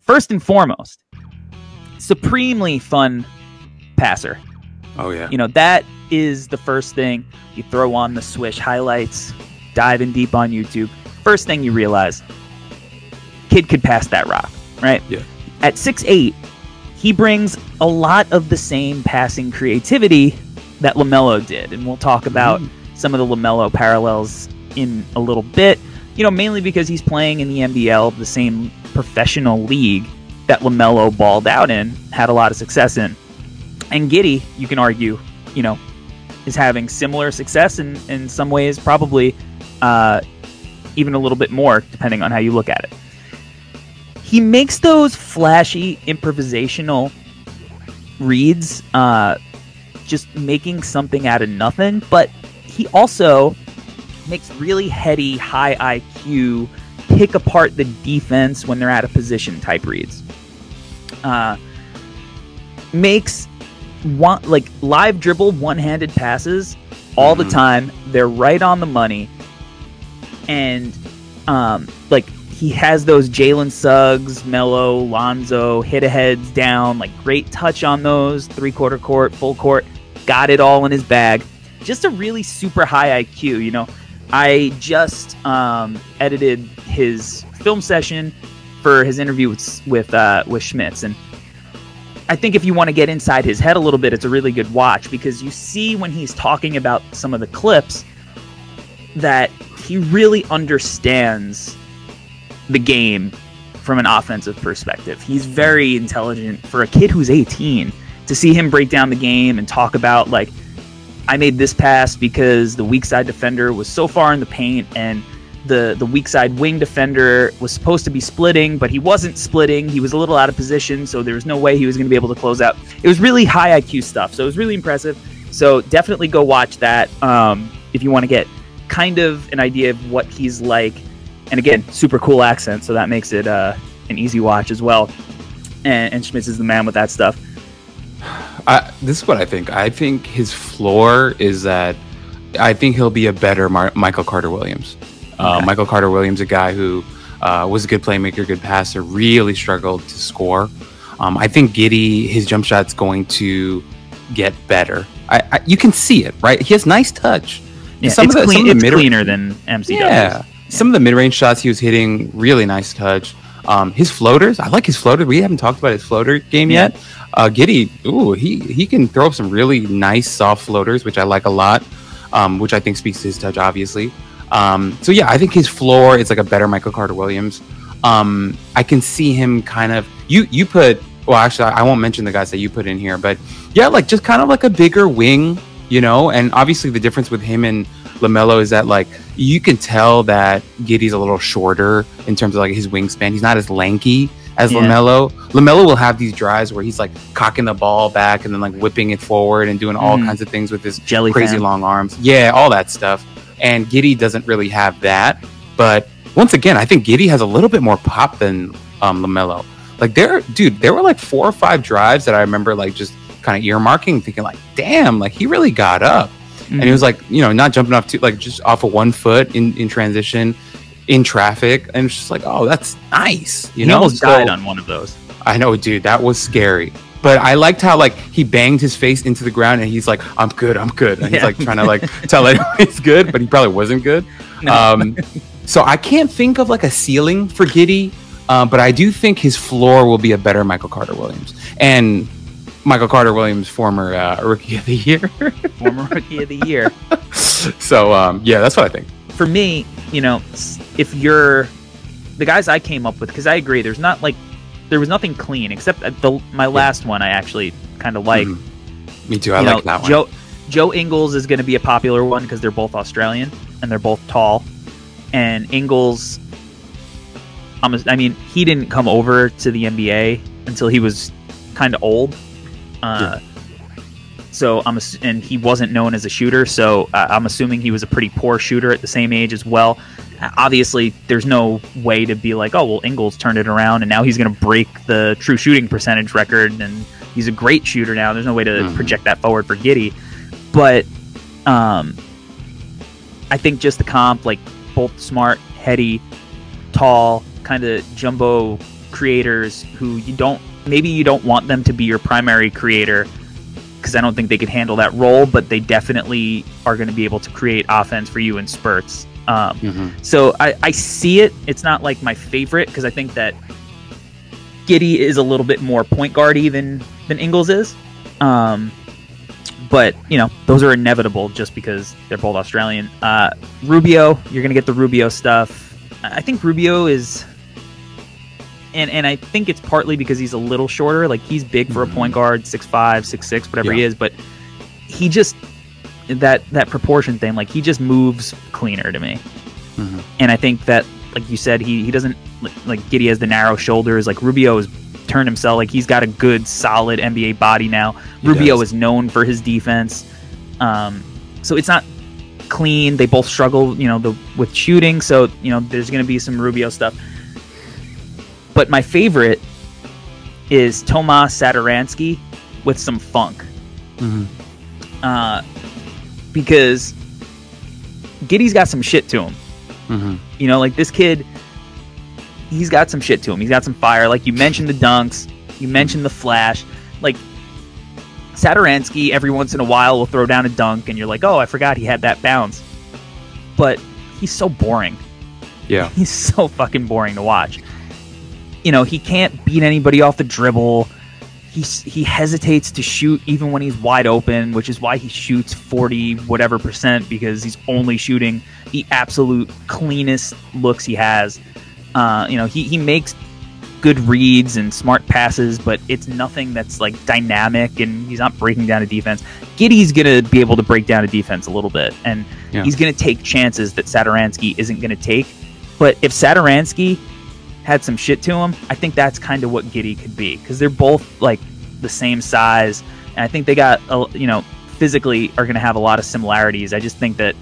first and foremost, supremely fun passer. Oh, yeah. You know, that is the first thing. You throw on the Swish highlights, dive in deep on YouTube. First thing you realize, kid could pass that rock, right? Yeah. At 6'8", he brings a lot of the same passing creativity that LaMelo did. And we'll talk about some of the LaMelo parallels in a little bit, you know, mainly because he's playing in the NBL, the same professional league that LaMelo balled out in, had a lot of success in. And Giddey, you can argue, you know, is having similar success and in some ways probably even a little bit more, depending on how you look at it. He makes those flashy improvisational reads, just making something out of nothing, but he also makes really heady, high IQ, pick apart the defense when they're out of position type reads. Makes live dribble one-handed passes all the time. They're right on the money, and he has those Jalen Suggs, Melo, Lonzo hit-aheads down, like great touch on those, three-quarter court, full court, got it all in his bag. Just a really super high IQ, you know. I just edited his film session for his interview with Schmitz, and I think if you want to get inside his head a little bit, it's a really good watch, because you see when he's talking about some of the clips that he really understands the game from an offensive perspective. He's very intelligent for a kid who's 18. To see him break down the game and talk about, like, I made this pass because the weak side defender was so far in the paint, and the weak side wing defender was supposed to be splitting, but he wasn't splitting. He was a little out of position, so there was no way he was going to be able to close out. It was really high IQ stuff, so it was really impressive. So definitely go watch that if you want to get kind of an idea of what he's like. And again, super cool accent, so that makes it an easy watch as well. And Schmitz is the man with that stuff. This is what I think. I think his floor is that I think he'll be a better Michael Carter-Williams. Okay. Michael Carter-Williams, a guy who was a good playmaker, good passer, really struggled to score. I think Giddey, his jump shot's going to get better. You can see it, right? He has nice touch. Yeah, it's cleaner than MCW. Yeah. Some of the mid-range shots he was hitting, really nice touch. His floaters, I like his floater. We haven't talked about his floater game yet. Giddey, he can throw up some really nice soft floaters, which I like a lot, which I think speaks to his touch, obviously. So yeah, I think his floor is like a better Michael Carter-Williams. I can see him kind of, you put, well, actually, I won't mention the guys that you put in here, but yeah, like just kind of like a bigger wing, you know, and obviously the difference with him and LaMelo is that, like, you can tell that Giddey's a little shorter in terms of like his wingspan. He's not as lanky as LaMelo. LaMelo will have these drives where he's like cocking the ball back and then like whipping it forward and doing all kinds of things with his crazy long arms. Yeah, all that stuff. And Giddey doesn't really have that. But once again, I think Giddey has a little bit more pop than LaMelo. Like there were like 4 or 5 drives that I remember like just kind of earmarking, thinking like, damn, like he really got up. And he was like, you know, not jumping off to like just off of 1 foot in transition, in traffic, and it's just like, oh, that's nice. You know, almost died on one of those. I know, dude, that was scary. But I liked how like he banged his face into the ground and he's like, I'm good. And he's like trying to like tell everyone he's good, but he probably wasn't good. No. So I can't think of like a ceiling for Giddey, but I do think his floor will be a better Michael Carter-Williams. And Michael Carter-Williams, former Rookie of the Year. Former Rookie of the Year. So, yeah, that's what I think. For me, you know, if you're the guys I came up with, because I agree, there was nothing clean except my last one I actually kind of like. Me too. I like that one. Joe Ingles is going to be a popular one because they're both Australian and they're both tall. And Ingles, I mean, he didn't come over to the NBA until he was kind of old. So and he wasn't known as a shooter, so I'm assuming he was a pretty poor shooter at the same age as well. Obviously, there's no way to be like, oh, well, Ingles turned it around, and now he's going to break the true shooting percentage record, and he's a great shooter now. There's no way to project that forward for Giddey. But I think just the comp, like both smart, heady, tall, kind of jumbo creators who maybe you don't want them to be your primary creator, because I don't think they could handle that role, but they definitely are going to be able to create offense for you in spurts. So I see it. It's not like my favorite, because I think that Giddey is a little bit more point guardy than Ingles is. But, those are inevitable just because they're both Australian. Rubio, you're going to get the Rubio stuff. I think Rubio is... And I think it's partly because he's a little shorter. Like, he's big for a point guard, 6'5", 6'6", whatever he is. But he just... That proportion thing, like, he just moves cleaner to me. And I think that, like you said, he doesn't... Like, Giddey has the narrow shoulders. Like, Rubio has turned himself. Like, he's got a good, solid NBA body now. Rubio is known for his defense. So it's not clean. They both struggle, with shooting. So, there's going to be some Rubio stuff. But my favorite is Tomas Satoransky with some funk. Because Giddey's got some shit to him. Like, this kid, he's got some shit to him. He's got some fire. Like, you mentioned the dunks. You mentioned the flash. Like, Satoransky every once in a while will throw down a dunk, and you're like, oh, I forgot he had that bounce. But he's so boring. Yeah. He's so fucking boring to watch. He can't beat anybody off the dribble. He hesitates to shoot even when he's wide open, which is why he shoots 40 whatever %, because he's only shooting the absolute cleanest looks he has. He makes good reads and smart passes, but it's nothing that's like dynamic, and he's not breaking down a defense. Giddey's gonna be able to break down a defense a little bit, and he's gonna take chances that Satoransky isn't gonna take. But if Satoransky had some shit to him, I think that's kind of what Giddey could be, because they're both like the same size, and I think they got physically are gonna have a lot of similarities. I just think that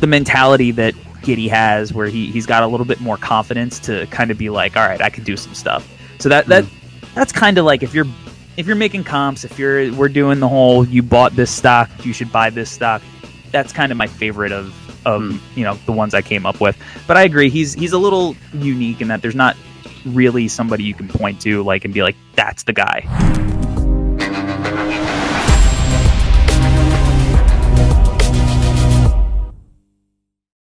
the mentality that Giddey has, where he's got a little bit more confidence to kind of be like, all right, I could do some stuff. So that's kind of like, if you're making comps, we're doing the whole, you bought this stock, you should buy this stock. That's kind of my favorite of the ones I came up with. But I agree, he's a little unique in that there's not really somebody you can point to and be like, that's the guy.